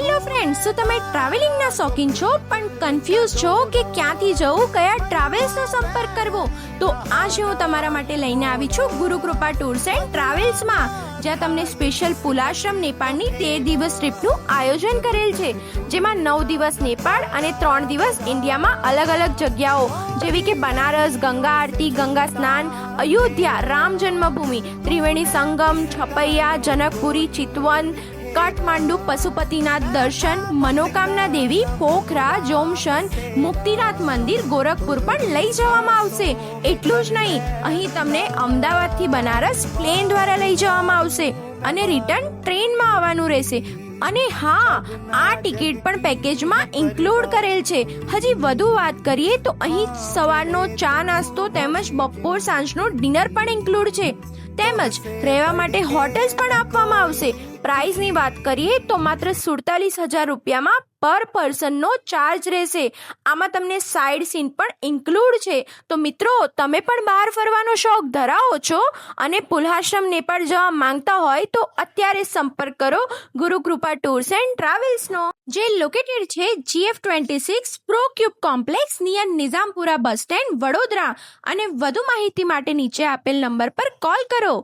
Hello friends, તો તમે ટ્રાવેલિંગના શોખીન છો પણ કન્ફ્યુઝ છો કે ક્યાંથી જવું, કયા ટ્રાવેલ્સનો સંપર્ક કરવો? તો આજે હું તમારા માટે લઈને આવી છું ગુરુકૃપા ટૂર્સ એન્ડ ટ્રાવેલ્સમાં, જ્યાં તમને સ્પેશિયલ પુલાશ્રમ નેપાળની 13 દિવસ ટ્રીપનું આયોજન કરેલ છે, જેમાં 9 દિવસ નેપાળ અને 3 દિવસ ઇન્ડિયામાં અલગ અલગ જગ્યાઓ જેવી કે બનારસ, ગંગા આરતી, ગંગા સ્નાન, અયોધ્યા, રામ જન્મભૂમિ, ત્રિવેણી સંગમ, છપૈયા, જનકપુરી, ચિતવન, કાઠમાંડુ, પશુપતિનાથ દર્શન, મનોકામના દેવી, પોખરા, જોમશન, મુક્તિનાથ મંદિર, ગોરખપુર પણ લઈ જવામાં આવશે. એટલું જ નહીં, અહીં તમને અમદાવાદથી બનારસ પ્લેન દ્વારા લઈ જવામાં આવશે અને રિટર્ન ટ્રેનમાં આવવાનું રહેશે. અને હા, આ ટિકિટ પણ પેકેજમાં ઇન્ક્લુડ કરેલ છે. હજી વધુ વાત કરીએ તો અહીં સવારનો ચા નાસ્તો તેમજ બપોર સાંજનો ડિનર પણ ઇન્ક્લુડ છે, તેમજ રહેવા માટે હોટેલ્સ પણ આપવામાં આવશે. પ્રાઇસની વાત કરીએ તો માત્ર 47,000 રૂપિયામાં પર પર્સનનો ચાર્જ રહેશે. આમાં તમને સાઇડ સીન પણ ઇન્ક્લુડ છે. તો મિત્રો, તમે પણ બહાર ફરવાનો શોખ ધરાવો છો અને પુલાશ્રમ નેપાળ જવા માંગતા હોય તો અત્યારે સંપર્ક કરો ગુરુકૃપા ટૂર્સ એન્ડ ટ્રાવેલ્સનો, જે લોકેટેડ છે GF26 Procube complex near Nizampura bus stand, Vadodara. અને વધુ માહિતી માટે નીચે આપેલ નંબર પર કોલ કરો.